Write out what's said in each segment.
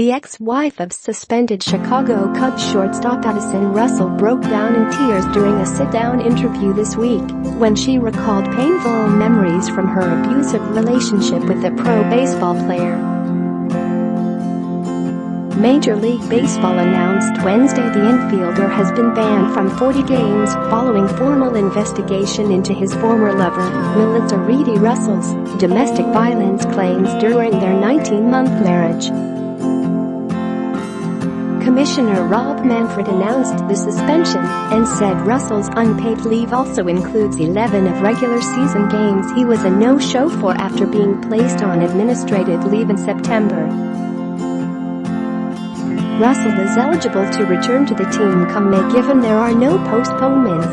The ex-wife of suspended Chicago Cubs shortstop Addison Russell broke down in tears during a sit-down interview this week when she recalled painful memories from her abusive relationship with a pro baseball player. Major League Baseball announced Wednesday the infielder has been banned from 40 games following formal investigation into his former lover, Melissa Reedy Russell's, domestic violence claims during their 19-month marriage. Commissioner Rob Manfred announced the suspension and said Russell's unpaid leave also includes 11 of regular season games he was a no-show for after being placed on administrative leave in September. Russell is eligible to return to the team come May given there are no postponements.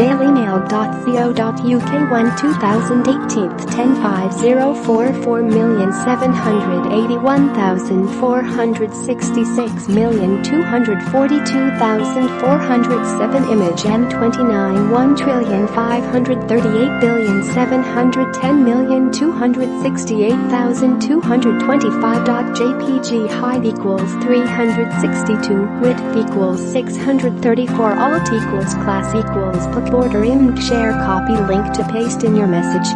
dailymail.co.uk 2018 10/504,781,466,242,407 Image M29 1,538,710,268,225. Height equals 362, width equals 634, alt equals class equals border image share copy link to paste in your message.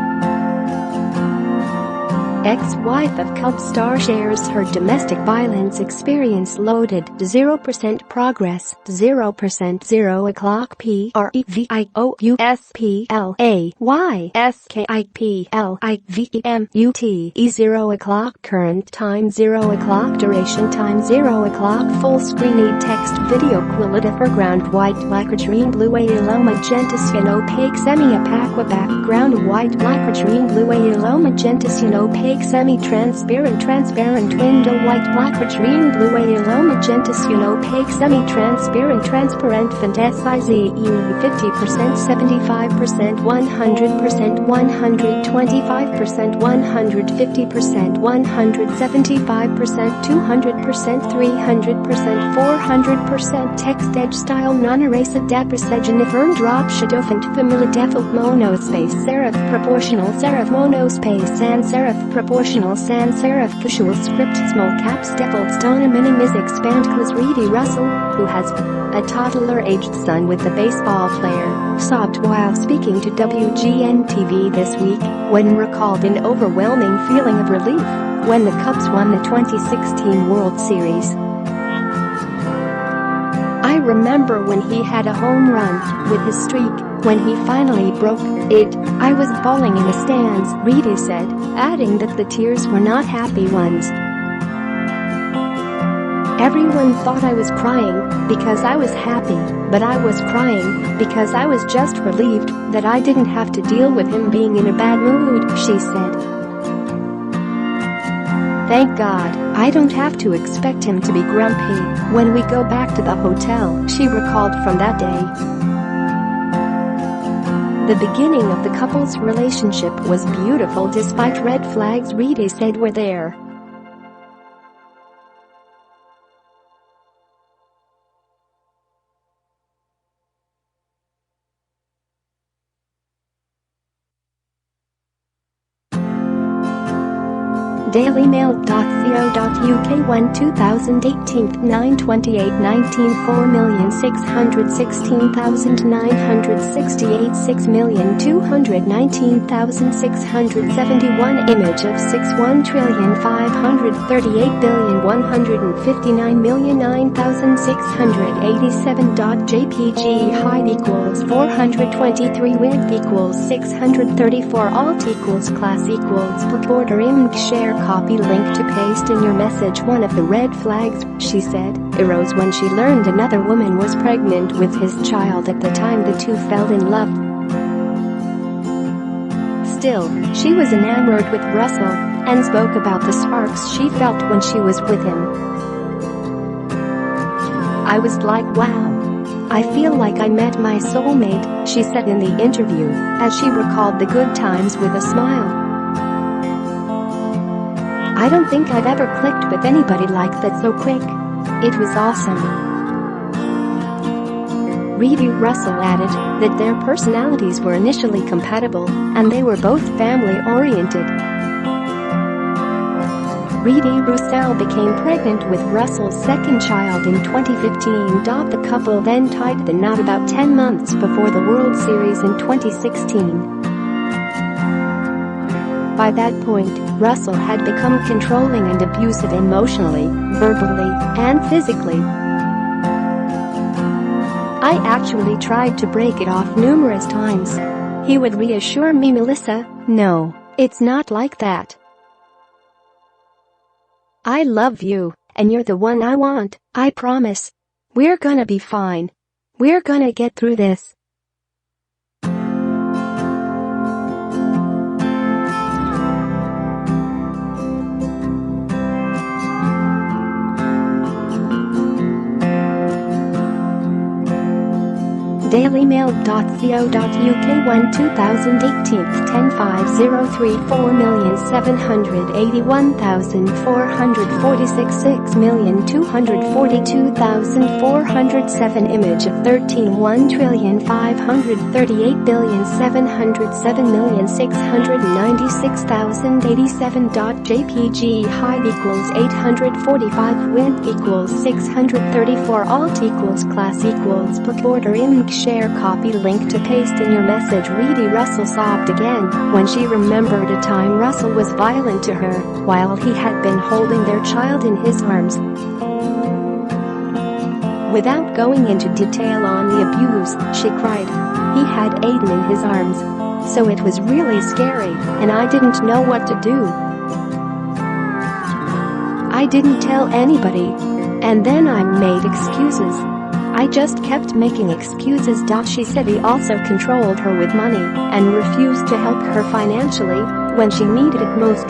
Ex-wife of Cubs star shares her domestic violence experience loaded 0% progress 0% 0 o'clock PREVIOUSPLAYSKIPLIVEMUTE 0 o'clock current time 0 o'clock duration time 0 o'clock full screen need text video quality foreground white lycra blue yellow magenta cyan opaque semi-opaque background white lycra blue yellow magenta cyan opaque semi-transparent window white lycra blue yellow magenta cyan opaque semi-transparent font size 50% 75% 100% 125% 150% 175% 200% 300% 400% text edge style non-erase adapter Jennifer drop shadow font family default monospace serif proportional serif monospace sans serif proportional sans serif casual script small caps default stone minimis expand class Reedy Russell, who has a toddler-aged son with a baseball player, sobbed while speaking to WGN-TV this week when recalled an overwhelming feeling of relief when the Cubs won the 2016 World Series. I remember when he had a home run with his streak, when he finally broke it, I was bawling in the stands, Reedy said, adding that the tears were not happy ones. Everyone thought I was crying because I was happy, but I was crying because I was just relieved that I didn't have to deal with him being in a bad mood, she said. Thank God, I don't have to expect him to be grumpy when we go back to the hotel, she recalled from that day. The beginning of the couple's relationship was beautiful despite red flags Reedy said were there. dailymail.co.uk 2018 9/28/19 4,616,968 6,219,671 Image of 61,538,159,687. Height equals 423 width equals 634 alt equals class equals border image share copy link to paste in your message. One of the red flags, she said, arose when she learned another woman was pregnant with his child. At the time the two fell in love. Still, she was enamored with Russell and spoke about the sparks she felt when she was with him. I was like, wow. I feel like I met my soulmate, she said in the interview, as she recalled the good times with a smile. I don't think I've ever clicked with anybody like that so quick. It was awesome. Reedy Russell added that their personalities were initially compatible and they were both family-oriented. Reedy Russell became pregnant with Russell's second child in 2015. The couple then tied the knot about 10 months before the World Series in 2016. By that point, Russell had become controlling and abusive emotionally, verbally, and physically. I actually tried to break it off numerous times. He would reassure me, "Melissa, no, it's not like that. I love you, and you're the one I want, I promise. We're gonna be fine. We're gonna get through this." DailyMail.co.uk 1 2018 10/5/034 781,446 6,242,407 Image of 13,1,538,707,696,087 .jpg height equals 845 width equals 634 alt equals class equals book border img share copy link to paste in your message. Reedy Russell sobbed again when she remembered a time Russell was violent to her while he had been holding their child in his arms. Without going into detail on the abuse, she cried, "He had Aiden in his arms. So it was really scary, and I didn't know what to do. I didn't tell anybody. And then I made excuses. I just kept making excuses." She said he also controlled her with money and refused to help her financially when she needed it most.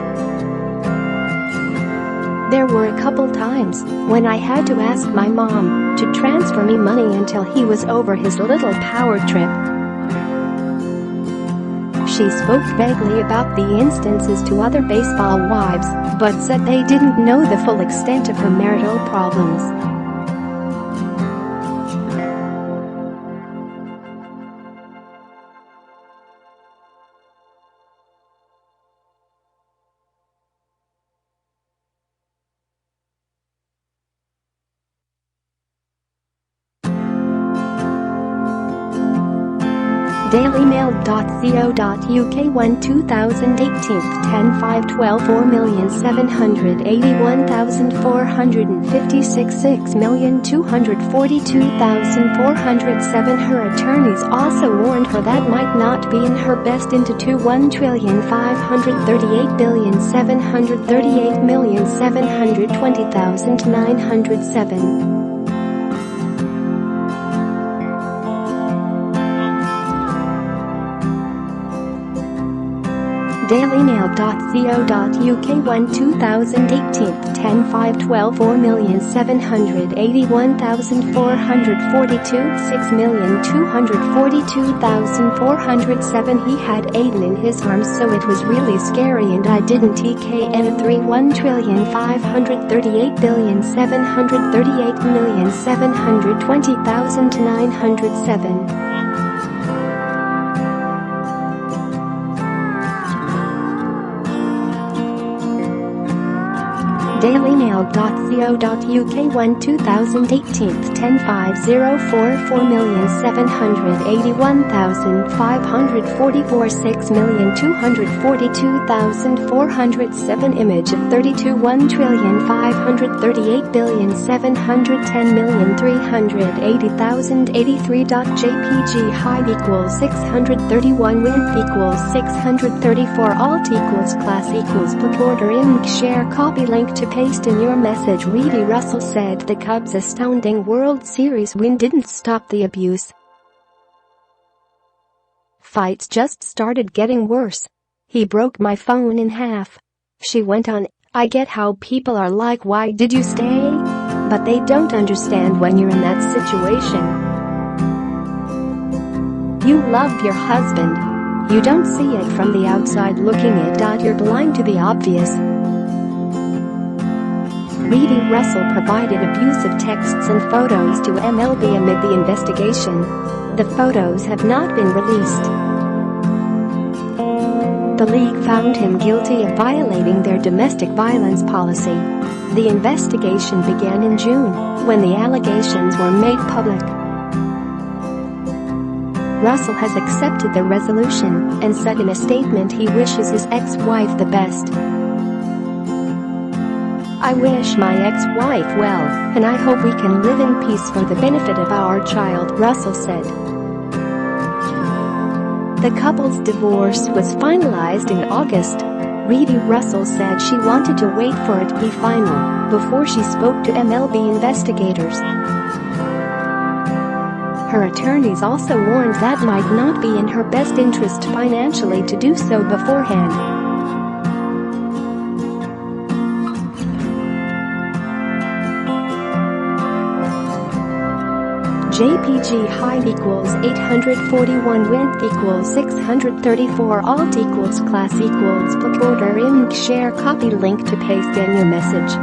"There were a couple times when I had to ask my mom to transfer me money until he was over his little power trip." She spoke vaguely about the instances to other baseball wives, but said they didn't know the full extent of her marital problems. DailyMail.co.uk 1 2018 10/5/12 4,781,456 6,242,407 Her attorneys also warned her that might not be in her best interest. 1,538,738,720,907. DailyMail.co.uk 1 2018 10/5/12 4,781,442 6,242,407 He had Aiden in his arms, so it was really scary, and I didn't TKN 3 1,538,738,720,907. DailyMail.co.uk 1 2018 10/5/04 4,781,544 6,242,407 Image of 32 1,538,710,380,083 .jpg height equals 631 width equals 634 alt equals class equals book order img share copy link to paste in your message. Reedy Russell said the Cubs' astounding World Series win didn't stop the abuse. "Fights just started getting worse. He broke my phone in half." She went on, "I get how people are like, why did you stay? But they don't understand when you're in that situation. You love your husband. You don't see it from the outside looking in. You're blind to the obvious. Reedy Russell provided abusive texts and photos to MLB amid the investigation. The photos have not been released. The league found him guilty of violating their domestic violence policy. The investigation began in June, when the allegations were made public. Russell has accepted the resolution and said in a statement he wishes his ex-wife the best. "I wish my ex-wife well, and I hope we can live in peace for the benefit of our child," Russell said. The couple's divorce was finalized in August. Reedy Russell said she wanted to wait for it to be final before she spoke to MLB investigators. Her attorneys also warned that might not be in her best interest financially to do so beforehand. JPG height equals 841 width equals 634 alt equals class equals book order img share copy link to paste in your message.